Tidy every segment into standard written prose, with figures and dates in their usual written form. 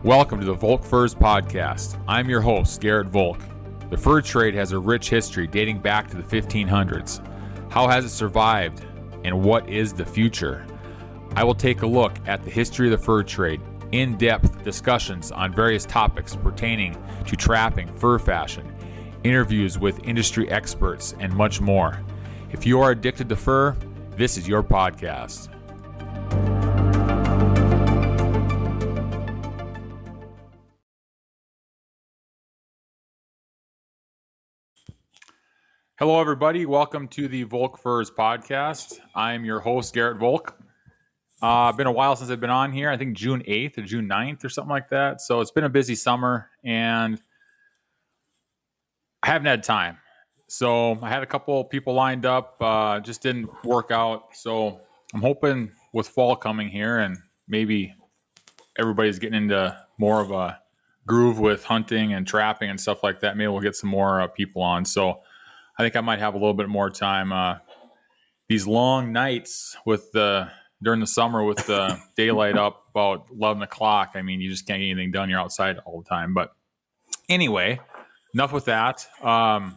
Welcome to the Volk Furs Podcast. I'm your host, Garrett Volk. The fur trade has a rich history dating back to the 1500s. How has it survived, and what is the future? I will take a look at the history of the fur trade, in-depth discussions on various topics pertaining to trapping, fur fashion, interviews with industry experts, and much more. If you are addicted to fur, this is your podcast. Hello, everybody. Welcome to the Volk Furs Podcast. I'm your host, Garrett Volk. Been a while since I've been on here. I think June 8th or June 9th or something like that. So it's been a busy summer, and I haven't had time. So I had a couple people lined up, just didn't work out. So I'm hoping with fall coming here and maybe everybody's getting into more of a groove with hunting and trapping and stuff like that. Maybe we'll get some more people on. So I think I might have a little bit more time. These long nights during the summer with the daylight up about 11 o'clock, I mean, you just can't get anything done. You're outside all the time. But anyway, enough with that. A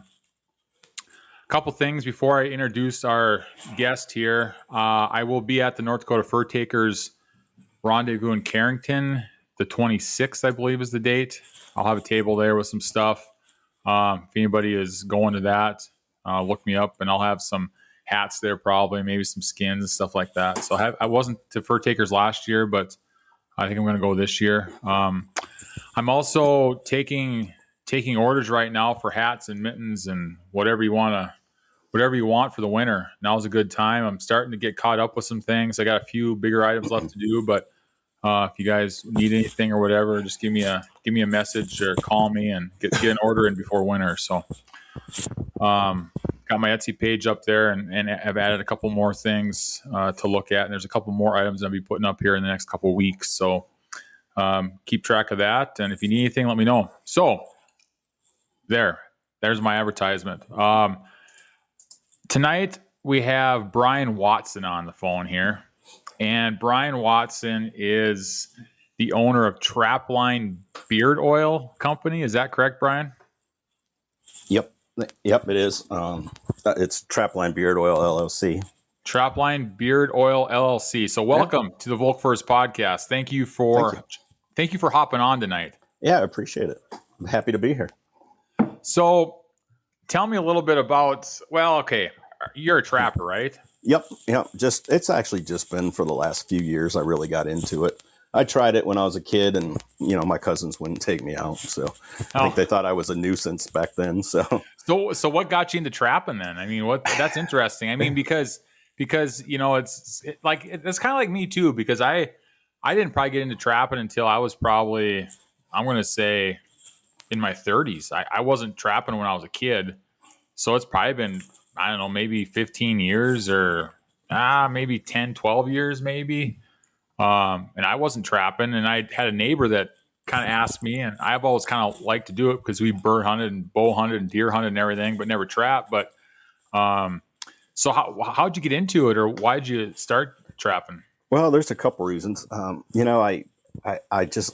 couple things before I introduce our guest here. I will be at the North Dakota Fur Takers Rendezvous in Carrington. The 26th, I believe, is the date. I'll have a table there with some stuff. If anybody is going to that, look me up, and I'll have some hats there, probably maybe some skins and stuff like that. So I wasn't to Fur Takers last year, but I think I'm going to go this year. I'm also taking orders right now for hats and mittens and whatever you want for the winter. Now's a good time. I'm starting to get caught up with some things. I got a few bigger items left to do, but if you guys need anything or whatever, just give me a message or call me and get an order in before winter. So, got my Etsy page up there, and I've added a couple more things to look at. And there's a couple more items I'll be putting up here in the next couple of weeks. So, keep track of that. And if you need anything, let me know. So, there's my advertisement. Tonight we have Bryan Watson on the phone here. And Bryan Watson is the owner of Trapline Beard Oil Company. Is that correct, Bryan? Yep, it is. It's Trapline Beard Oil LLC. Trapline Beard Oil LLC. So welcome to the Volk Furs Podcast. Thank you for hopping on tonight. Yeah, I appreciate it. I'm happy to be here. So tell me a little bit about, you're a trapper, right? Yep. It's actually just been for the last few years I really got into it. I tried it when I was a kid, and my cousins wouldn't take me out, so I think they thought I was a nuisance back then. So what got you into trapping then? I mean, that's interesting. I mean, because it's kind of like me too, because I didn't probably get into trapping until I was probably, I'm going to say, in my 30s. I wasn't trapping when I was a kid, so it's probably been, I don't know, maybe 15 years or maybe 10, 12 years maybe. And I wasn't trapping, and I had a neighbor that kind of asked me, and I've always kind of liked to do it because we bird hunted and bow hunted and deer hunted and everything, but never trapped. But so how'd you get into it, or why'd you start trapping? Well, there's a couple reasons. I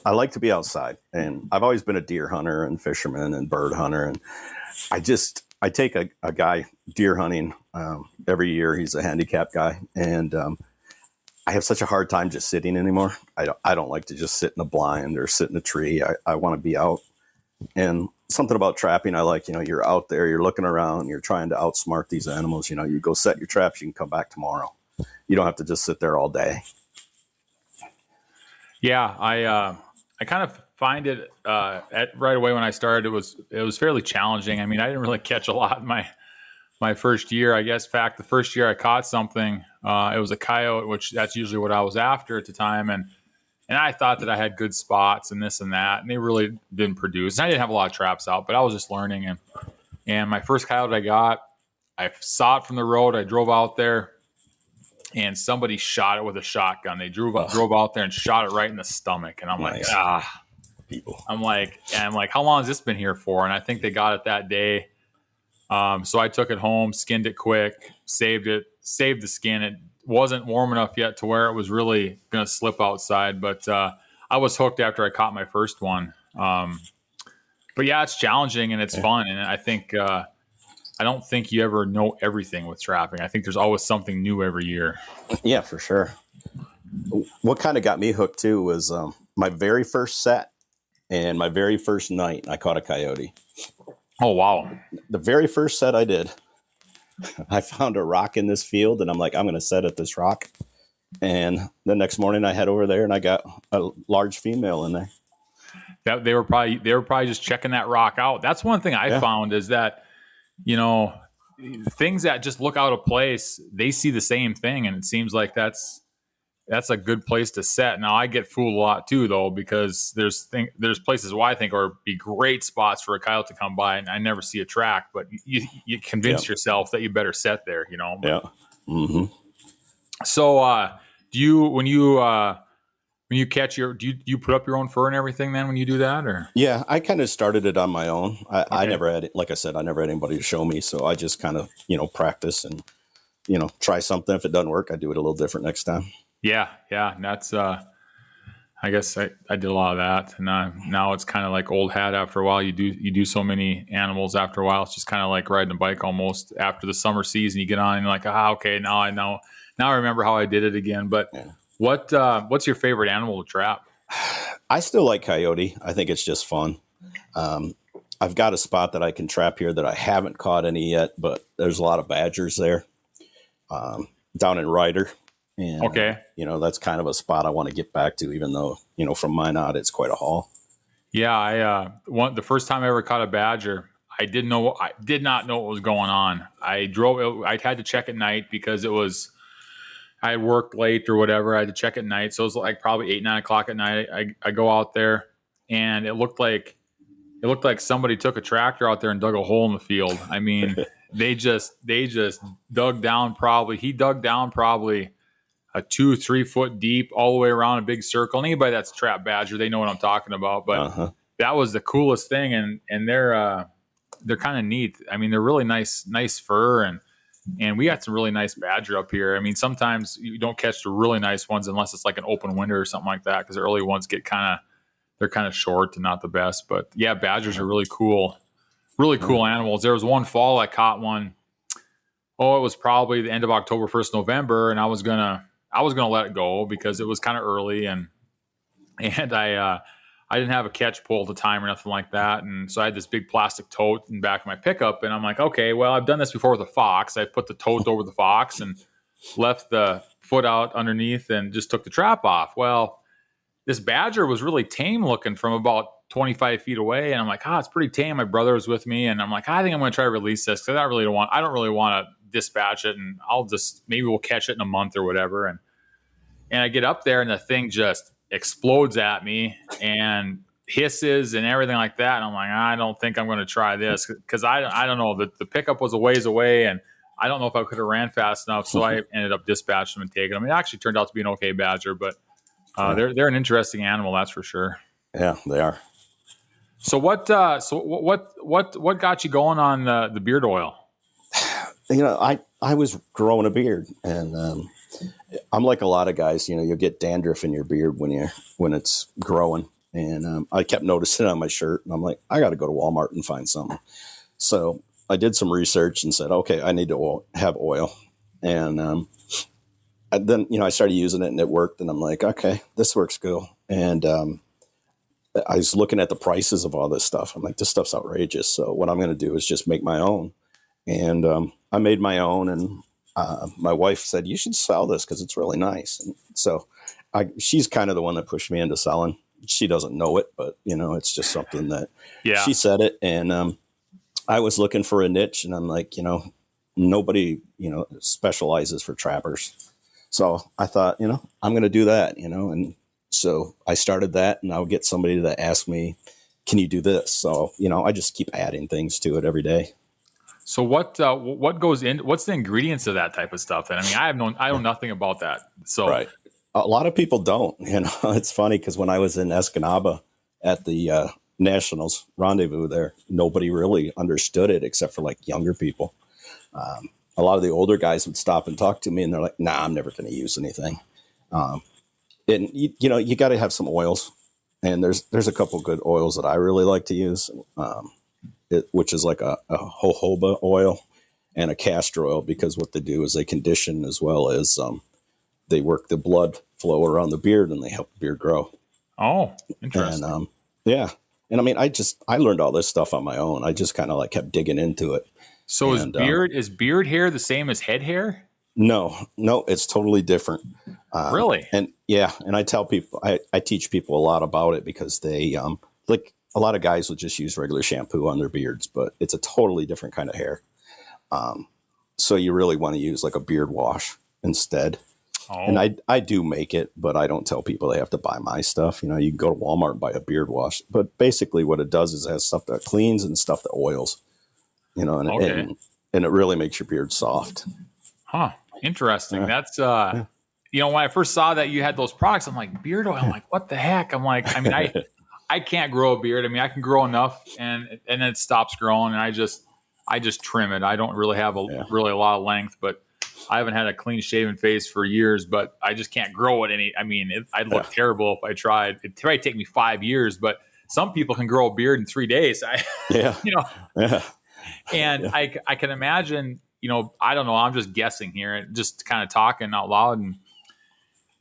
like to be outside, and I've always been a deer hunter and fisherman and bird hunter, and I take a guy deer hunting every year. He's a handicapped guy, and I have such a hard time just sitting anymore. I don't like to just sit in a blind or sit in a tree. I want to be out. And something about trapping, I like, you're out there, you're looking around, you're trying to outsmart these animals. You go set your traps, you can come back tomorrow. You don't have to just sit there all day. Yeah, I kind of find it right away when I started, it was fairly challenging. I mean, I didn't really catch a lot in my first year, I guess. In fact, the first year I caught something, it was a coyote, which that's usually what I was after at the time. And I thought that I had good spots and this and that, and they really didn't produce. And I didn't have a lot of traps out, but I was just learning. And my first coyote I got, I saw it from the road. I drove out there, and somebody shot it with a shotgun. They drove out there and shot it right in the stomach. And I'm nice. People. I'm like, how long has this been here for? And I think they got it that day. So I took it home, skinned it quick, saved the skin. It wasn't warm enough yet to where it was really going to slip outside. But I was hooked after I caught my first one. But yeah, it's challenging and it's fun. And I think, I don't think you ever know everything with trapping. I think there's always something new every year. Yeah, for sure. What kind of got me hooked too was my very first set and my very first night, I caught a coyote. Oh, wow. The very first set I did, I found a rock in this field and I'm like, I'm going to set at this rock. And the next morning I head over there and I got a large female in there. That they were probably just checking that rock out. That's one thing I found is that, you know, things that just look out of place, they see the same thing. And it seems like that's a good place to set. Now I get fooled a lot too, though, because there's places where I think are be great spots for a coyote to come by, and I never see a track. But you convince yourself that you better set there, you know. Yeah. Mm-hmm. So, do you when you catch do you put up your own fur and everything then when you do that, or? Yeah, I kind of started it on my own. I never had, like I said, I never had anybody to show me, so I just kind of practice and try something. If it doesn't work, I do it a little different next time. Yeah. And that's, I guess I did a lot of that, and now it's kind of like old hat after a while. You do so many animals after a while. It's just kind of like riding a bike almost. After the summer season, you get on and you're like, okay, now I know. Now I remember how I did it again. But what's your favorite animal to trap? I still like coyote. I think it's just fun. I've got a spot that I can trap here that I haven't caught any yet, but there's a lot of badgers there, down in Ryder. And, that's kind of a spot I want to get back to, even though, from mine out, it's quite a haul. Yeah. The first time I ever caught a badger, I did not know what was going on. I had to check at night because I worked late or whatever. I had to check at night. So it was like probably 8, 9 o'clock at night. I go out there and it looked like somebody took a tractor out there and dug a hole in the field. I mean, they just dug down he dug down probably a 2-3 foot deep all the way around a big circle. And anybody that's trapped badger, they know what I'm talking about. But that was the coolest thing. And they're kind of neat. I mean, they're really nice fur, and we got some really nice badger up here. I mean, sometimes you don't catch the really nice ones unless it's like an open winter or something like that, because the early ones they're kind of short and not the best. But yeah, badgers are really cool animals. There was one fall I caught one. Oh, it was probably the end of October, 1st November, and I was gonna let it go because it was kind of early, and I didn't have a catch pole at the time or nothing like that, and so I had this big plastic tote in the back of my pickup, and I'm like, okay, well, I've done this before with a fox. I put the tote over the fox and left the foot out underneath and just took the trap off. Well, this badger was really tame looking from about 25 feet away, and I'm like, it's pretty tame. My brother was with me, and I'm like, I think I'm going to try to release this because I don't really want to dispatch it, and maybe we'll catch it in a month or whatever. And I get up there and the thing just explodes at me and hisses and everything like that. And I'm like, I don't think I'm going to try this because I don't know. The pickup was a ways away, and I don't know if I could have ran fast enough. So I ended up dispatching them and taking them. It actually turned out to be an okay badger, but they're an interesting animal, that's for sure. Yeah, they are. So what got you going on the beard oil? I was growing a beard, and I'm like a lot of guys. You'll get dandruff in your beard when it's growing, and I kept noticing it on my shirt, and I'm like, I got to go to Walmart and find something. So I did some research and said, okay, I need to have oil, and then I started using it, and it worked, and I'm like, okay, this works good. And I was looking at the prices of all this stuff. I'm like, this stuff's outrageous. So what I'm going to do is just make my own. And I made my own, and my wife said, you should sell this because it's really nice. And so she's kind of the one that pushed me into selling. She doesn't know it, but, it's just something that she said it. And I was looking for a niche, and I'm like, nobody, specializes for trappers. So I thought, I'm going to do that, and so I started that, and I'll get somebody that asks me, can you do this? So, I just keep adding things to it every day. So what goes in? What's the ingredients of that type of stuff? Then I know nothing about that. So right, a lot of people don't. It's funny because when I was in Escanaba at the Nationals rendezvous there, nobody really understood it except for like younger people. A lot of the older guys would stop and talk to me, and they're like, "Nah, I'm never going to use anything." And you got to have some oils, and there's a couple good oils that I really like to use, which is like a jojoba oil and a castor oil, because what they do is they condition as well as they work the blood flow around the beard, and they help the beard grow. Oh, interesting. And yeah, and I mean, I learned all this stuff on my own. I just kind of like kept digging into it. So is beard hair the same as head hair? No, it's totally different. Really? And yeah, and I tell people, I teach people a lot about it, because they like a lot of guys will just use regular shampoo on their beards, but it's a totally different kind of hair. So you really want to use like a beard wash instead. Oh. And I do make it, but I don't tell people they have to buy my stuff. You can go to Walmart and buy a beard wash, but basically what it does is it has stuff that cleans and stuff that oils, and it really makes your beard soft. Huh. Interesting. That's, when I first saw that you had those products, I'm like, beard oil. I'm like, what the heck? I'm like, I mean, I can't grow a beard. I mean, I can grow enough and then it stops growing, and I just trim it. I don't really have really a lot of length, but I haven't had a clean shaven face for years, but I just can't grow it any. I mean, I'd look terrible if I tried. It'd probably take me 5 years, but some people can grow a beard in 3 days. And I can imagine, I don't know. I'm just guessing here, just kind of talking out loud. And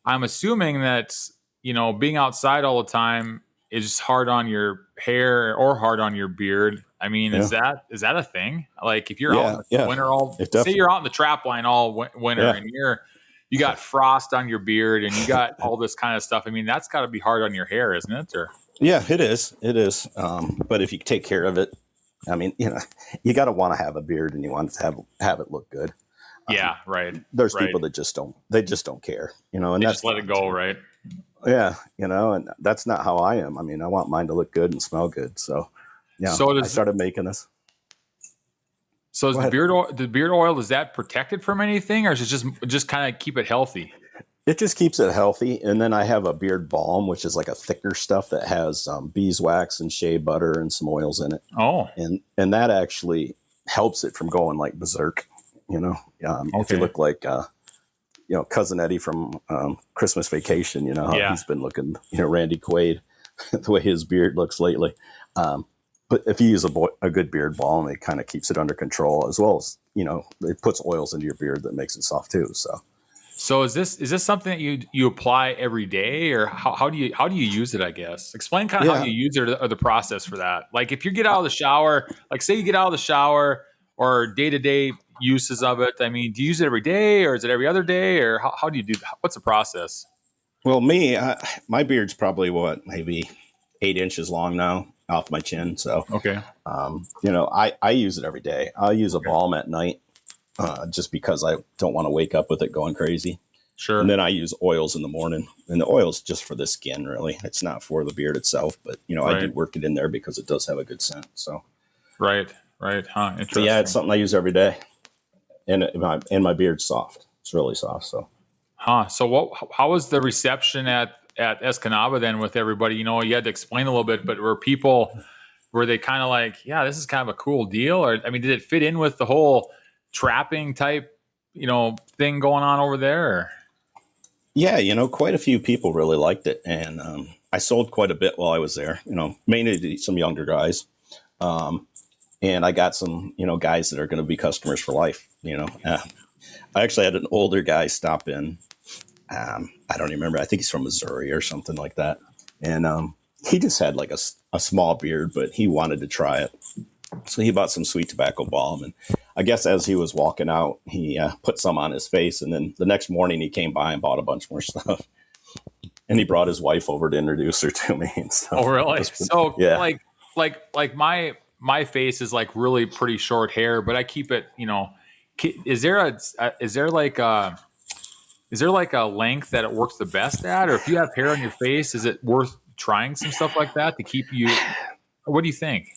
I'm assuming that, being outside all the time is hard on your hair or hard on your beard. I mean, is that a thing? Like if you're out in the winter, say you're out in the trapline all winter and you got frost on your beard and you got all this kind of stuff. I mean, that's got to be hard on your hair, isn't it? Or yeah, it is. It is. But if you take care of it, I mean, you got to want to have a beard and you want to have it look good. Yeah, right. There's people that just don't care, and they that's just let it go, right? Yeah, and that's not how I am. I mean, I want mine to look good and smell good. So, I started making this. So is the beard oil, is that protected from anything, or is it just kind of keep it healthy? It just keeps it healthy. And then I have a beard balm, which is like a thicker stuff that has beeswax and shea butter and some oils in it. Oh, and that actually helps it from going like berserk. If you look like Cousin Eddie from Christmas Vacation, he's been looking, Randy Quaid, the way his beard looks lately. But if you use a good beard balm, it kind of keeps it under control, as well as, it puts oils into your beard that makes it soft too. So is this something that you apply every day, or how do you use it? I guess explain kind of how you use it, or the process for that. Like if you get out of the shower, like say you get out of the shower, or day-to-day uses of it. I mean, do you use it every day, or is it every other day, or how do you do that? What's the process? Well, my beard's probably maybe 8 inches long now off my chin. So, okay. I use it every day. I'll use a balm at night, just because I don't want to wake up with it going crazy. Sure. And then I use oils in the morning, and the oil's just for the skin, really. It's not for the beard itself, but I do work it in there because it does have a good scent. So, right. Huh. Interesting. So yeah, it's something I use every day, and my beard's soft. It's really soft. So, So how was the reception at Escanaba then with everybody? You had to explain a little bit, but were they kind of like, yeah, this is kind of a cool deal? Or, I mean, did it fit in with the whole trapping type, thing going on over there? Or? Yeah, quite a few people really liked it. And I sold quite a bit while I was there, mainly to some younger guys. And I got some, guys that are going to be customers for life, I actually had an older guy stop in. I don't even remember. I think he's from Missouri or something like that. And he just had like a small beard, but he wanted to try it. So he bought some sweet tobacco balm. And I guess as he was walking out, he put some on his face. And then the next morning he came by and bought a bunch more stuff. And he brought his wife over to introduce her to me and stuff. Oh, really? So yeah. like my face is like really pretty short hair, but I keep it, is there like a length that it works the best at? Or if you have hair on your face, is it worth trying some stuff like that to keep you, what do you think?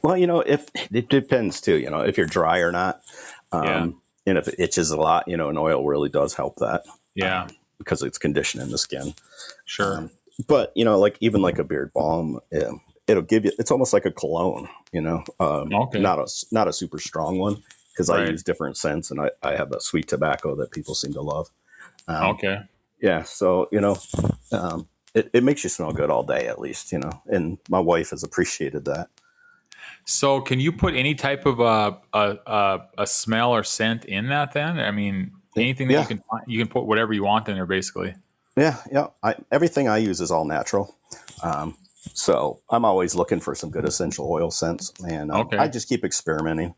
Well, if it depends too, if you're dry or not. And if it itches a lot, an oil really does help that. Yeah. Because it's conditioning the skin. Sure. But, even like a beard balm, it'll give you, it's almost like a cologne, okay. Not a super strong one, because I use different scents, and I have a sweet tobacco that people seem to love. Okay. Yeah. So, it makes you smell good all day at least, and my wife has appreciated that. So can you put any type of a smell or scent in that then? I mean, anything that Yeah. you can put whatever you want in there basically. Yeah. Yeah. Everything I use is all natural. Um, so I'm always looking for some good essential oil scents, and I Okay. just keep experimenting.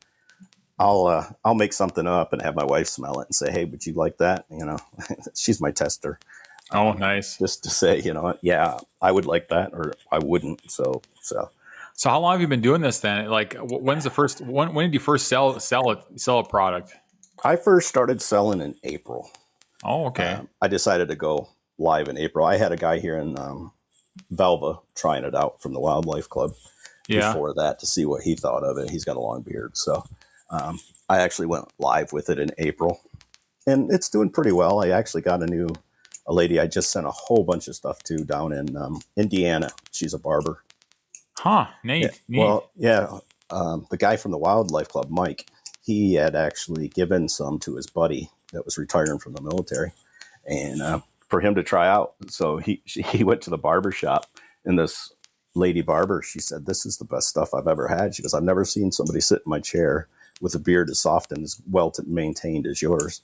I'll make something up and have my wife smell it and say, "Hey, would you like that?" She's my tester, Oh, nice. just to say, yeah, I would like that, or I wouldn't. So So how long have you been doing this then? Like when's the first when did you first sell a product? I first started selling in April. Oh, okay. I decided to go live in April. I had a guy here in Velva trying it out from the Wildlife Club Yeah. before that to see what he thought of it. He's got a long beard, so I actually went live with it in April, and it's doing pretty well. I actually got a lady I just sent a whole bunch of stuff to down in Indiana. She's a barber. Huh. Yeah. Neat. Well, yeah. The guy from the Wildlife Club, Mike, he had actually given some to his buddy that was retiring from the military, and for him to try out. So he went to the barber shop, and this lady barber, she said, "This is the best stuff I've ever had." She goes, "I've never seen somebody sit in my chair with a beard as soft and as well maintained as yours."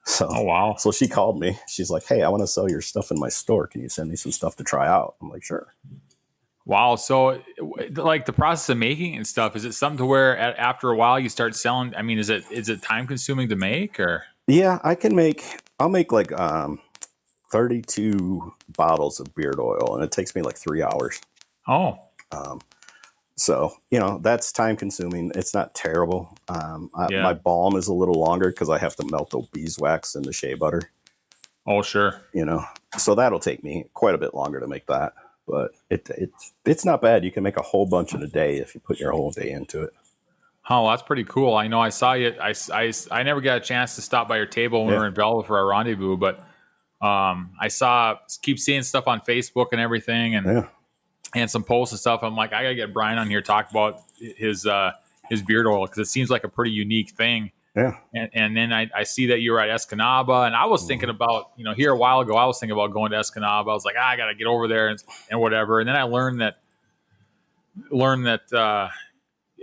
So, Oh, wow. so she called me. She's like, "Hey, I want to sell your stuff in my store. Can you send me some stuff to try out?" I'm like, "Sure." Wow. So, like the process of making and stuff, is it something to where after a while you start selling? I mean, is it time consuming to make or? Yeah, I'll make like 32 bottles of beard oil, and it takes me like 3 hours. Oh, Um, so, that's time consuming. It's not terrible. My yeah. balm is a little longer because I have to melt the beeswax in the shea butter, Oh, sure. you know, so that'll take me quite a bit longer to make that. But it's not bad. You can make a whole bunch in a day if you put your whole day into it. Oh, that's pretty cool. I know I saw you. I never got a chance to stop by your table when we Yeah. were in Velva for our rendezvous, but I keep seeing stuff on Facebook and everything, Yeah. and some posts and stuff. I'm like, I gotta get Bryan on here talk about his beard oil because it seems like a pretty unique thing. Yeah. And then I see that you were at Escanaba, and I was thinking Mhm. about here a while ago. I was thinking about going to Escanaba. I was like, I gotta get over there and whatever. And then I learned that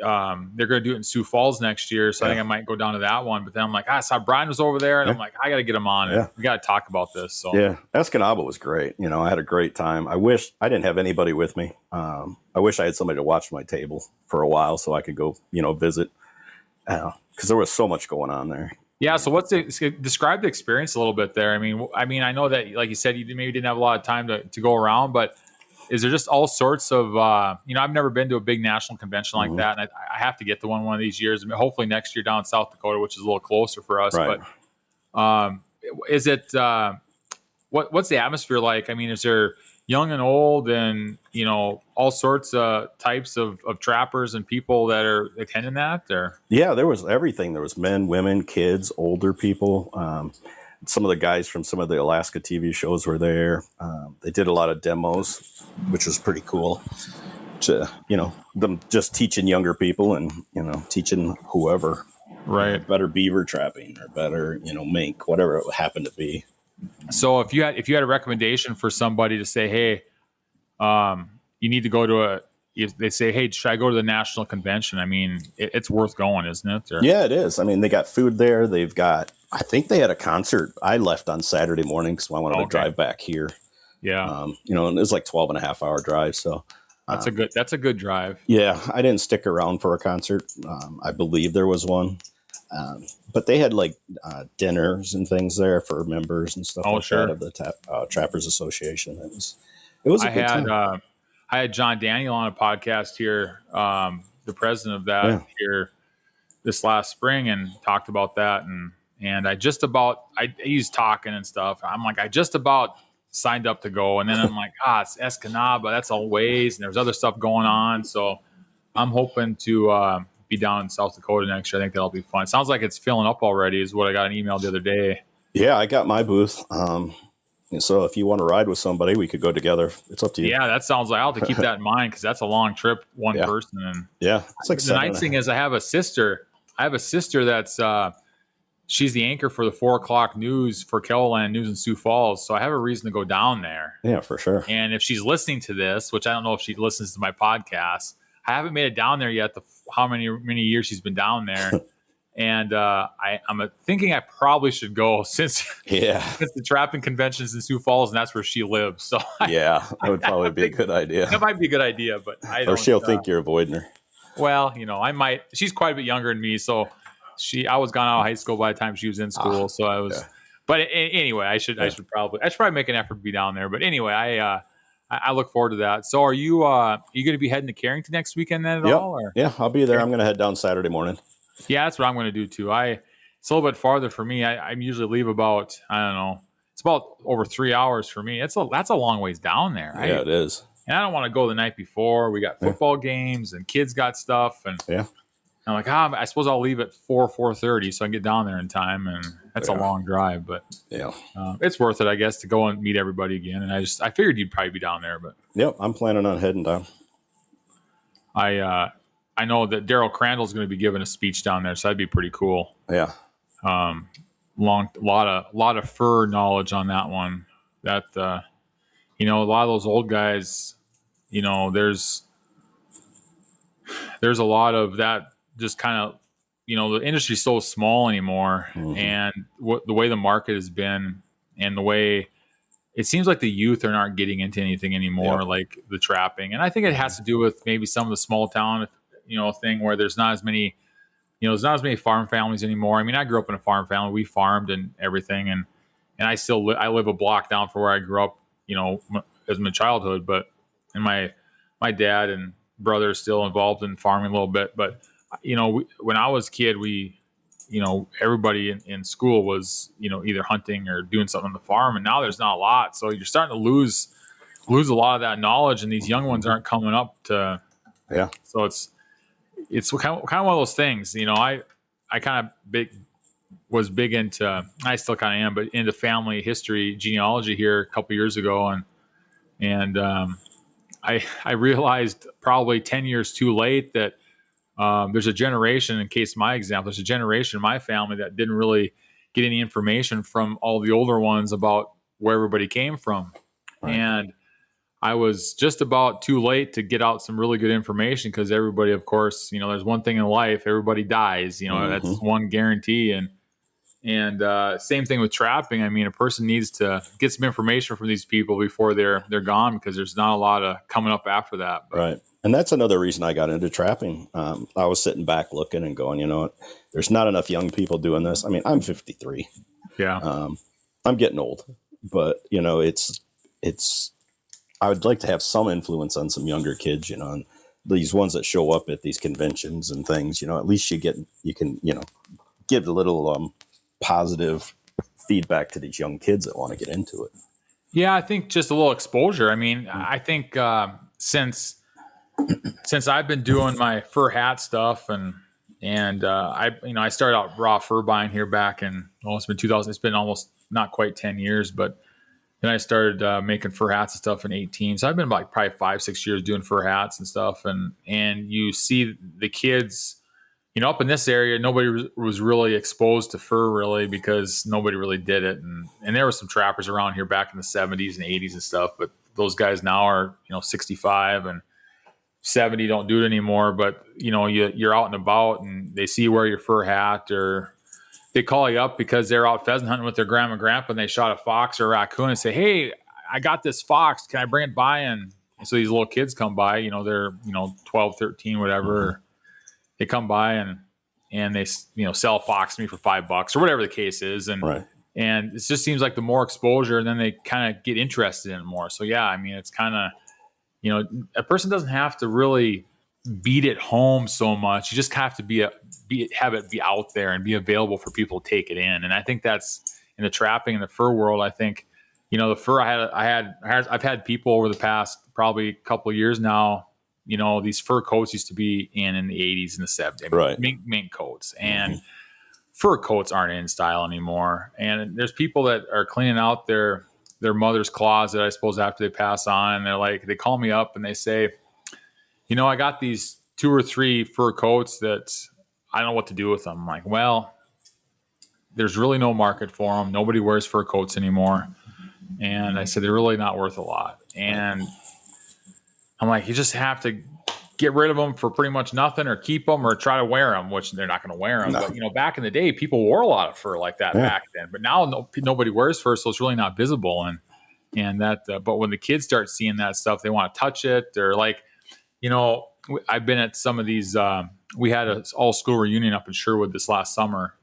they're going to do it in Sioux Falls next year. So I think Yeah. I might go down to that one. But then I'm like, I saw Bryan was over there, and Yeah. I'm like, I got to get him on, and Yeah. we got to talk about this. So Yeah, Escanaba was great. I had a great time. I wish I didn't have anybody with me. I wish I had somebody to watch my table for a while so I could go, visit, because there was so much going on there. yeah. So describe the experience a little bit there? I mean, I know that like you said, you maybe didn't have a lot of time to go around, but is there just all sorts of I've never been to a big national convention like Mhm. that, and I have to get to one of these years. I mean, hopefully next year down in South Dakota, which is a little closer for us. Right. But is it what's the atmosphere like? I mean, is there young and old, and all sorts of types of trappers and people that are attending that? Or Yeah, there was everything. There was men, women, kids, older people. Some of the guys from some of the Alaska TV shows were there. They did a lot of demos, which was pretty cool. To them just teaching younger people and teaching whoever right. better beaver trapping or better mink, whatever it happened to be. So if you had a recommendation for somebody to say, hey, you need to go to if they say, hey, should I go to the national convention? I mean, it's worth going, isn't it? Or, Yeah, it is. I mean, they got food there. I think they had a concert. I left on Saturday morning because I wanted to okay. drive back here. Yeah. And it was like 12 and a half hour drive. So That's a good drive. yeah, I didn't stick around for a concert. I believe there was one. But they had like dinners and things there for members and stuff Oh, like sure. that of the Trappers Association. It was a I good had time. I had John Daniel on a podcast here, the president of Yeah. that here this last spring, and talked about that, and he's talking and stuff. I'm like, I just about signed up to go, and then I'm like, it's Escanaba, that's a ways, and there's other stuff going on, so I'm hoping to be down in South Dakota next year. I think that'll be fun. It sounds like it's filling up already, is what I got an email the other day. Yeah, I got my booth. And so if you want to ride with somebody, we could go together. It's up to you. Yeah, that sounds like I'll have to keep that in mind because that's a long trip, one Yeah. person. And Yeah, it's like the nice thing is I have a sister. That's she's the anchor for the 4 o'clock news for Kelowland News in Sioux Falls. So I have a reason to go down there. Yeah, for sure. And if she's listening to this, which I don't know if she listens to my podcast, I haven't made it down there yet. How many years she's been down there. And I'm thinking I probably should go since the trapping conventions in Sioux Falls, and that's where she lives. So yeah, that would probably be a good idea. That might be a good idea, but I don't. Or she'll think you're avoiding her. Well, I might. She's quite a bit younger than me, so I was gone out of high school by the time she was in school. So I was. Yeah. But anyway, I should probably make an effort to be down there. But anyway, I look forward to that. So are you going to be heading to Carrington next weekend then at all? Or? Yeah, I'll be there. I'm going to head down Saturday morning. Yeah, that's what I'm going to do too. It's a little bit farther for me. I usually leave about, I don't know, it's about over 3 hours for me. That's a long ways down there. Yeah, it is. And I don't want to go the night before. We got football games and kids got stuff. And I'm like, I suppose I'll leave at 4:30 so I can get down there in time. And that's a long drive, but it's worth it, I guess, to go and meet everybody again. And I figured you'd probably be down there, but I'm planning on heading down. I know that Daryl Crandall's going to be giving a speech down there, so that'd be pretty cool. Yeah. Lot of fur knowledge on that one. That a lot of those old guys, there's a lot of that. Just kind of, the industry's so small anymore, and the way the market has been, and the way it seems like the youth aren't getting into anything anymore, like the trapping. And I think it has to do with maybe some of the small town, thing where there's not as many, there's not as many farm families anymore. I mean, I grew up in a farm family. We farmed and everything. And I still I live a block down from where I grew up, as my childhood. But, and my dad and brother are still involved in farming a little bit. But, when I was a kid, everybody in school was, either hunting or doing something on the farm. And now there's not a lot. So you're starting to lose a lot of that knowledge. And these young ones aren't coming up to, so it's kind of one of those things, I kind of was big into, I still kind of am, but into family history, genealogy here a couple years ago. And I realized probably 10 years too late that there's a generation, in case my example, there's a generation in my family that didn't really get any information from all the older ones about where everybody came from. Right. And I was just about too late to get out some really good information because everybody, of course, there's one thing in life, everybody dies, that's one guarantee. And same thing with trapping. I mean, a person needs to get some information from these people before they're gone, because there's not a lot of coming up after that. But. Right. And that's another reason I got into trapping. I was sitting back looking and going, there's not enough young people doing this. I mean, I'm 53. Yeah. I'm getting old, but it's, I would like to have some influence on some younger kids, and these ones that show up at these conventions and things, at least you can give a little positive feedback to these young kids that want to get into it. Yeah, I think just a little exposure. I mean, I think since I've been doing my fur hat stuff and I started out raw fur buying here back in, it's been 2000. It's been almost not quite 10 years, but then I started making fur hats and stuff in 18. So I've been like probably 5-6 years doing fur hats and stuff. And you see the kids, up in this area, nobody was really exposed to fur really, because nobody really did it. And there were some trappers around here back in the 70s and 80s and stuff. But those guys now are, 65 and 70, don't do it anymore. But, you're out and about and they see you wear your fur hat, or they call you up because they're out pheasant hunting with their grandma and grandpa and they shot a fox or a raccoon and say, "Hey, I got this fox. Can I bring it by?" And so these little kids come by, they're, 12, 13, whatever. They come by and they, sell a fox to me for $5 or whatever the case is. And, and it just seems like the more exposure, and then they kind of get interested in it more. So, yeah, I mean, it's kind of, a person doesn't have to really beat it home so much. You just have to have it be out there and be available for people to take it in. And I think that's in the trapping and the fur world. I think, the fur I've had people over the past probably couple of years now, these fur coats used to be in the 80s and the 70s, right? Mink coats, and fur coats aren't in style anymore. And there's people that are cleaning out their mother's closet, I suppose, after they pass on. And they call me up and they say, I got these 2 or 3 fur coats that I don't know what to do with them. I'm like, well, there's really no market for them. Nobody wears fur coats anymore. And I said, they're really not worth a lot. And I'm like, you just have to get rid of them for pretty much nothing, or keep them, or try to wear them, which they're not going to wear them. No. But, you know, back in the day, people wore a lot of fur like that back then. But now nobody wears fur, so it's really not visible. And that, but when the kids start seeing that stuff, they want to touch it. Or like, you know, I've been at some of these, we had an all school reunion up in Sherwood this last summer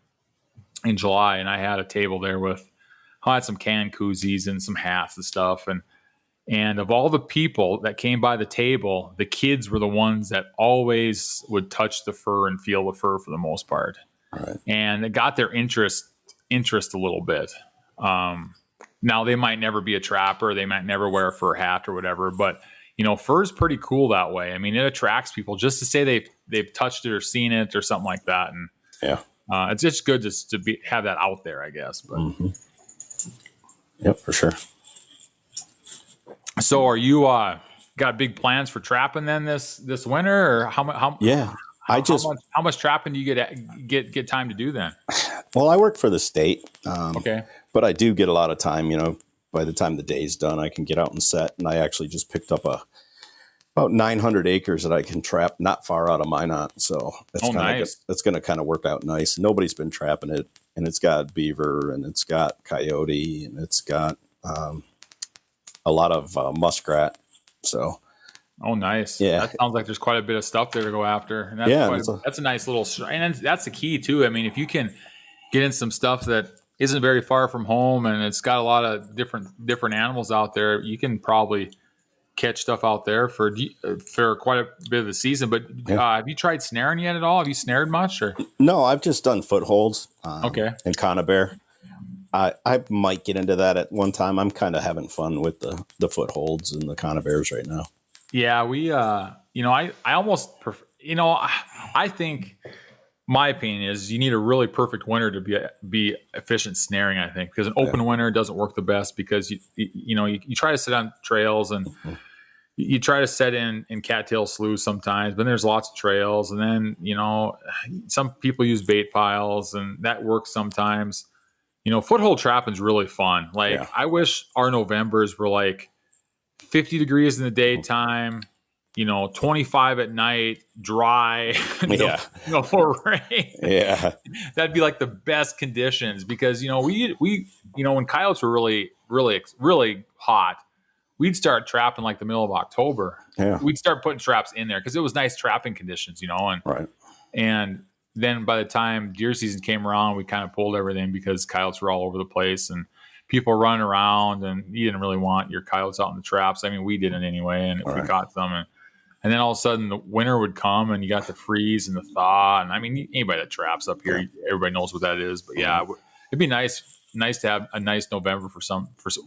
in July. And I had a table there I had some can koozies and some hats and stuff. And of all the people that came by the table, the kids were the ones that always would touch the fur and feel the fur for the most part. Right. And it got their interest a little bit. Now they might never be a trapper. They might never wear a fur hat or whatever, but you know, fur is pretty cool that way. I mean, it attracts people just to say they've touched it or seen it or something like that. And it's just good to have that out there, I guess. But Yep, for sure. So are you got big plans for trapping then this winter, or how much trapping do you get time to do then? Well, I work for the state. Okay. But I do get a lot of time, you know, by the time the day's done, I can get out and set. And I actually just picked up about 900 acres that I can trap not far out of Minot. So that's nice. That's going to kind of work out nice. Nobody's been trapping it, and it's got beaver, and it's got coyote, and it's got a lot of muskrat. So, nice. Yeah, that sounds like there's quite a bit of stuff there to go after. And that's a nice little, and that's the key too. I mean, if you can get in some stuff that isn't very far from home, and it's got a lot of different animals out there, you can probably catch stuff out there for quite a bit of the season. But have you tried snaring yet at all? Have you snared much? Or no, I've just done footholds. And conibear. I might get into that at one time. I'm kind of having fun with the footholds and the conibears right now. Yeah, we I almost I think my opinion is you need a really perfect winter to be efficient snaring, I think, because an open winter doesn't work the best, because you try to sit on trails, and you try to set in cattail sloughs sometimes, but there's lots of trails, and then some people use bait piles, and that works sometimes. Foothold trapping is really fun. I wish our Novembers were like 50 degrees in the daytime, 25 at night, dry, no rain. Yeah. That'd be like the best conditions, because, we when coyotes were really, really, really hot, we'd start trapping like the middle of October. Yeah. We'd start putting traps in there because it was nice trapping conditions, and then by the time deer season came around, we kind of pulled everything because coyotes were all over the place and people were running around, and you didn't really want your coyotes out in the traps. I mean, we didn't anyway, and if we caught them, and then all of a sudden the winter would come and you got the freeze and the thaw. And I mean, anybody that traps up here, everybody knows what that is. But yeah, it'd be nice to have a nice November for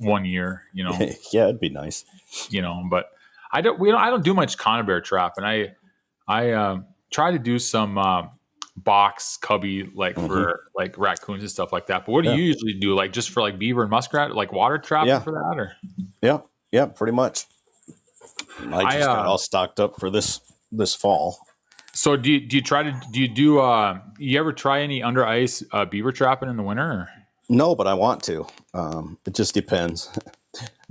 1 year, Yeah, it'd be nice. But I don't do much conibear trapping. I try to do some box cubby for like raccoons and stuff like that. But what do you usually do? Like just for like beaver and muskrat, like water trapping for that, or? Yeah, pretty much. I just got all stocked up for this fall. So do you ever try any under ice beaver trapping in the winter? Or? No, but I want to. It just depends.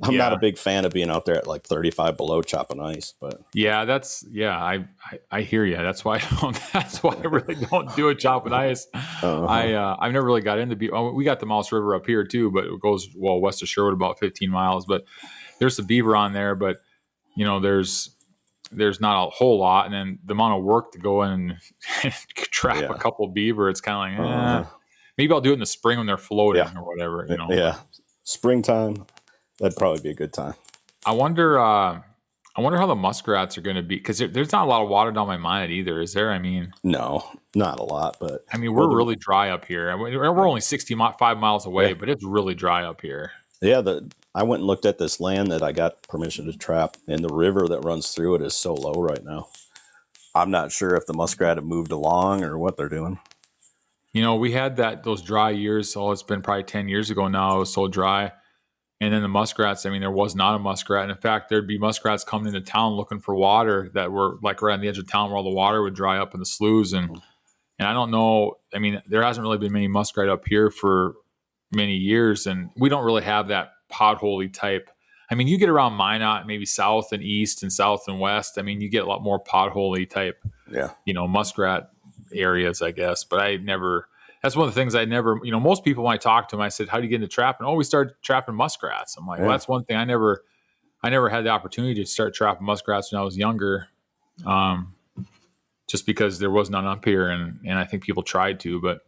I'm not a big fan of being out there at like 35 below chopping ice, but I hear you. That's why I really don't do it chopping ice. I've never really got into beaver. We got the Mouse River up here too, but it goes west of Sherwood about 15 miles. But there's some beaver on there, but there's not a whole lot, and then the amount of work to go in and trap a couple of beaver, it's kind of like maybe I'll do it in the spring when they're floating or whatever. Springtime. That'd probably be a good time. I wonder how the muskrats are going to be, because there's not a lot of water down my Minot either, is there? I mean, no, not a lot, but I mean, we're really dry up here. We're only 65 miles away, but it's really dry up here. Yeah, I went and looked at this land that I got permission to trap, and the river that runs through it is so low right now. I'm not sure if the muskrat have moved along or what they're doing. We had those dry years. So it's been probably 10 years ago now. It was so dry. And then the muskrats, I mean, there was not a muskrat. And in fact, there'd be muskrats coming into town looking for water that were like right on the edge of town where all the water would dry up in the sloughs. And And I don't know. I mean, there hasn't really been many muskrat up here for many years, and we don't really have that potholey type. I mean, you get around Minot, maybe south and east and south and west. I mean, you get a lot more potholey type, Yeah. muskrat areas, I guess. But I never. That's one of the things I never. Most people when I talk to them, I said, "How do you get into trapping?" Oh, we started trapping muskrats. I'm like, well, that's one thing I never had the opportunity to start trapping muskrats when I was younger. Just because there was none up here, and I think people tried to, but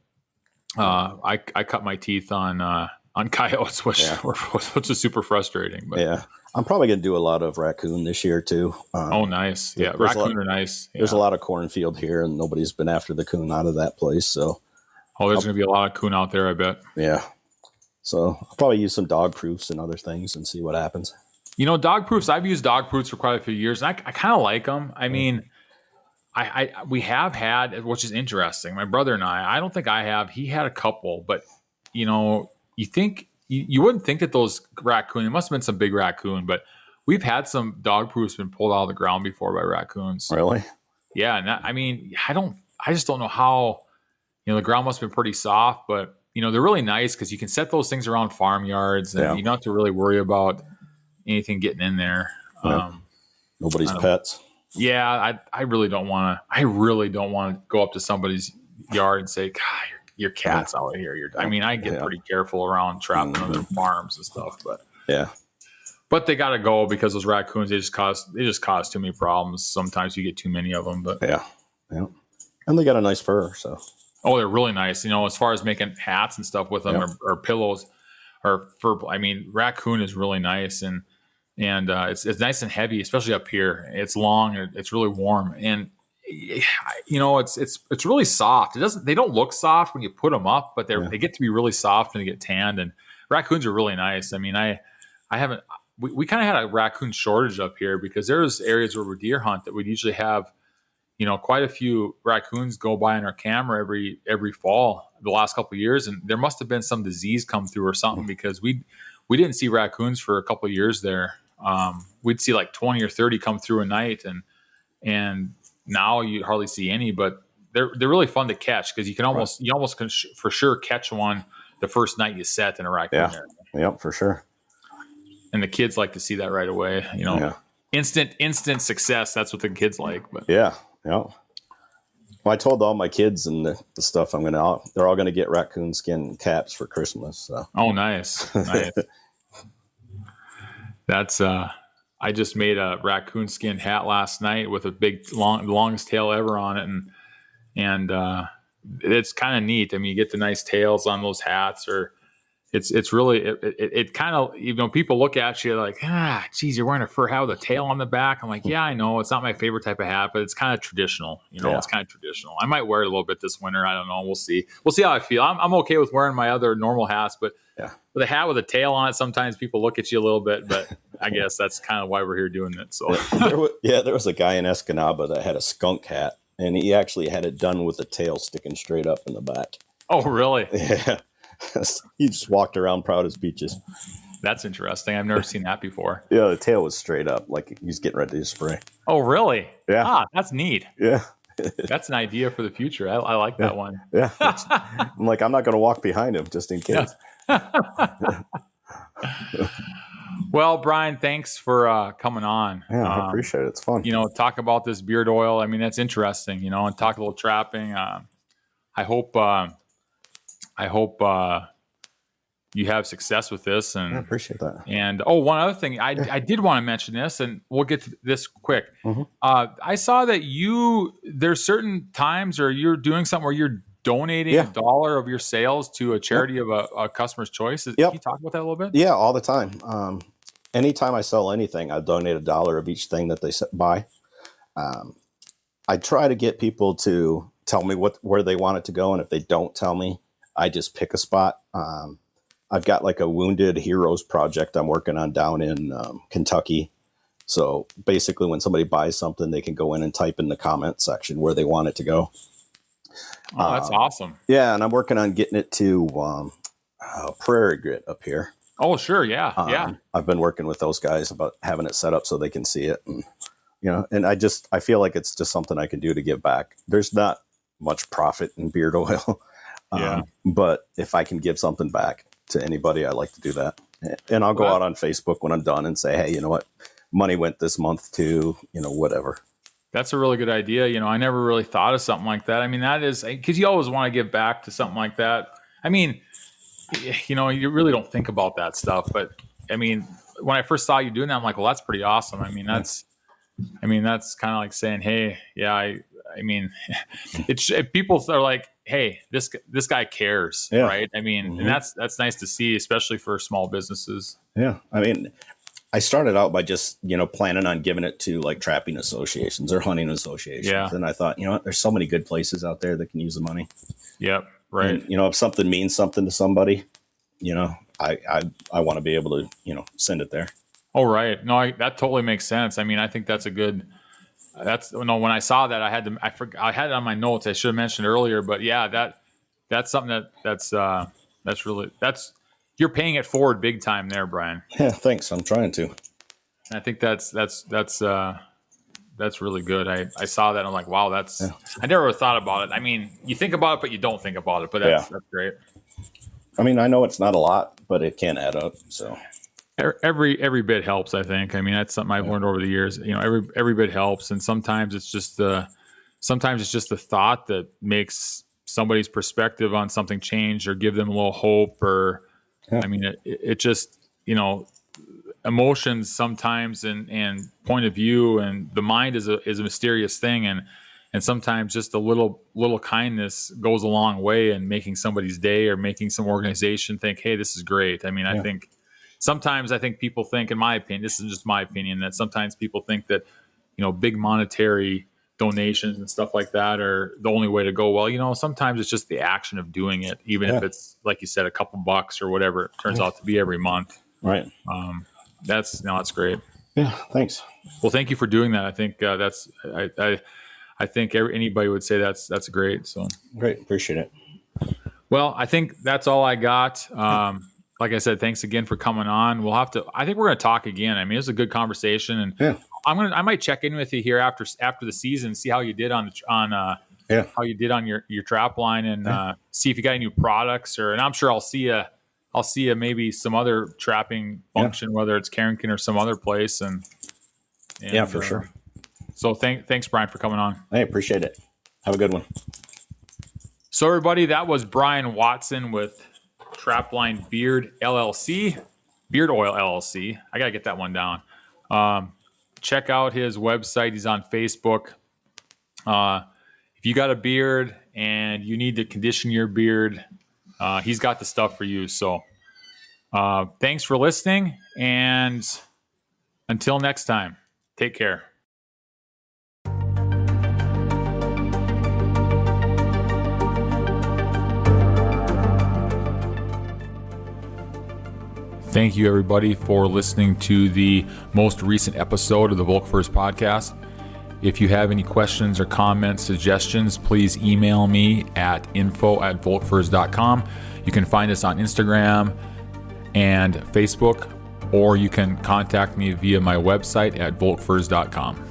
I cut my teeth on coyotes, which is super frustrating. But yeah, I'm probably going to do a lot of raccoon this year too. Oh, nice. Yeah, raccoon are nice. Yeah. There's a lot of cornfield here, and nobody's been after the coon out of that place. So, there's going to be a lot of coon out there, I bet. Yeah. So I'll probably use some dog proofs and other things and see what happens. Dog proofs. I've used dog proofs for quite a few years, and I kind of like them. I mean. We have had, which is interesting. My brother and I don't think I have. He had a couple, but you think you wouldn't think that those raccoon. It must have been some big raccoon, but we've had some dog proofs been pulled out of the ground before by raccoons. Really? Yeah, and I just don't know how. The ground must have been pretty soft, but they're really nice because you can set those things around farmyards, and you don't have to really worry about anything getting in there. Yeah. Nobody's pets. Yeah, I really don't want to go up to somebody's yard and say, God, your cat's out here. I get pretty careful around trapping other farms and stuff, but they got to go because those raccoons, they just cause too many problems. Sometimes you get too many of them, but yeah. And they got a nice fur. So, they're really nice. As far as making hats and stuff with them or pillows or fur. I mean, raccoon is really nice and it's nice and heavy, especially up here. It's long and it's really warm, and it's really soft. They don't look soft when you put them up, but they get to be really soft when they get tanned. And raccoons are really nice. I mean, we kind of had a raccoon shortage up here because there's areas where we deer hunt that we'd usually have, quite a few raccoons go by on our camera every fall the last couple of years, and there must have been some disease come through or something because we didn't see raccoons for a couple of years there. We'd see like 20 or 30 come through a night, and now you hardly see any. But they're really fun to catch because you almost can for sure catch one the first night you set in a raccoon area. Yep, for sure. And the kids like to see that right away. Instant success. That's what the kids like. But yeah. Well, I told all my kids and the stuff they're all going to get raccoon skin caps for Christmas. So. Oh, nice. That's I just made a raccoon skin hat last night with a big longest tail ever on it, and it's kind of neat. I mean, you get the nice tails on those hats, or it's really it kind of people look at you like, geez, you're wearing a fur hat with a tail on the back. I'm like, yeah, I know it's not my favorite type of hat, but it's kind of traditional. It's kind of traditional. I might wear it a little bit this winter. I don't know. We'll see. We'll see how I feel. I'm okay with wearing my other normal hats, but with a hat with a tail on it, sometimes people look at you a little bit. But I guess that's kind of why we're here doing it. So there was a guy in Escanaba that had a skunk hat, and he actually had it done with the tail sticking straight up in the back. Oh, really? Yeah. He just walked around proud as peaches. That's interesting. I've never seen that before. Yeah, the tail was straight up, like he's getting ready to spray. Oh, really? Yeah. That's neat. Yeah. That's an idea for the future. I like that one. Yeah. I'm like, I'm not going to walk behind him just in case. Well, Bryan, thanks for coming on. Yeah, I appreciate it. It's fun. Talk about this beard oil. I mean, that's interesting, and talk a little trapping. I hope you have success with this. And I appreciate that. And one other thing, I did want to mention this, and we'll get to this quick. Mm-hmm. I saw that there's certain times or you're doing something where you're donating $1 of your sales to a charity of a customer's choice. Can you talk about that a little bit? Yeah, all the time. Anytime I sell anything, I donate $1 of each thing that they buy. I try to get people to tell me where they want it to go, and if they don't tell me, I just pick a spot. I've got like a Wounded Heroes project I'm working on down in Kentucky. So basically, when somebody buys something, they can go in and type in the comment section where they want it to go. Oh, that's awesome. Yeah, and I'm working on getting it to Prairie Grit up here. Oh, sure. Yeah. I've been working with those guys about having it set up so they can see it. And, and I feel like it's just something I can do to give back. There's not much profit in beard oil. Yeah. But if I can give something back to anybody, I like to do that. And I'll go out on Facebook when I'm done and say, hey, you know what? Money went this month to, whatever. That's a really good idea. I never really thought of something like that. I mean, that is because you always want to give back to something like that. I mean, you really don't think about that stuff. But I mean, when I first saw you doing that, I'm like, well, that's pretty awesome. I mean, that's kind of like saying, hey, yeah, I mean, people are like, hey, this guy cares, right? I mean, and that's nice to see, especially for small businesses. Yeah. I mean, I started out by just, planning on giving it to like trapping associations or hunting associations. Yeah. And I thought, there's so many good places out there that can use the money. Yep. Right. And, if something means something to somebody, I want to be able to, send it there. Oh, right. No, that totally makes sense. I mean, I think that's when I saw that, I had it on my notes. I should have mentioned earlier, but yeah, that's something that's really, you're paying it forward big time there, Bryan. Yeah. Thanks. I'm trying to. And I think that's really good. I saw that and I'm like, wow, I never thought about it. I mean, you think about it, but you don't think about it, but that's great. I mean, I know it's not a lot, but it can add up. So every bit helps, I think. I mean, that's something I've learned over the years. Every bit helps, and sometimes it's just the thought that makes somebody's perspective on something change or give them a little hope. Or I mean, it just emotions sometimes and point of view, and the mind is a mysterious thing, and sometimes just a little kindness goes a long way in making somebody's day or making some organization think, hey, this is great. I mean, I think. Sometimes I think people think, in my opinion, this is just my opinion, that sometimes people think that, big monetary donations and stuff like that are the only way to go. Well, sometimes it's just the action of doing it, even if it's, like you said, a couple bucks or whatever it turns out to be every month. Right. That's great. Yeah. Thanks. Well, thank you for doing that. I think I think anybody would say that's great. So great. Appreciate it. Well, I think that's all I got. Like I said, thanks again for coming on. I think we're going to talk again. I mean, it was a good conversation, and I might check in with you here after the season, see how you did on how you did on your trap line, and see if you got any new products, and I'm sure I'll see you maybe some other trapping function, whether it's Carrington or some other place. And yeah, for sure. So thanks, Bryan, for coming on. I appreciate it. Have a good one. So everybody, that was Bryan Watson with Trapline Beard LLC, Beard Oil LLC. I got to get that one down. Check out his website. He's on Facebook. If you got a beard and you need to condition your beard, he's got the stuff for you. So thanks for listening. And until next time, take care. Thank you, everybody, for listening to the most recent episode of the Volkfurs podcast. If you have any questions or comments, suggestions, please email me at info@volkfurs.com. You can find us on Instagram and Facebook, or you can contact me via my website at volkfurs.com.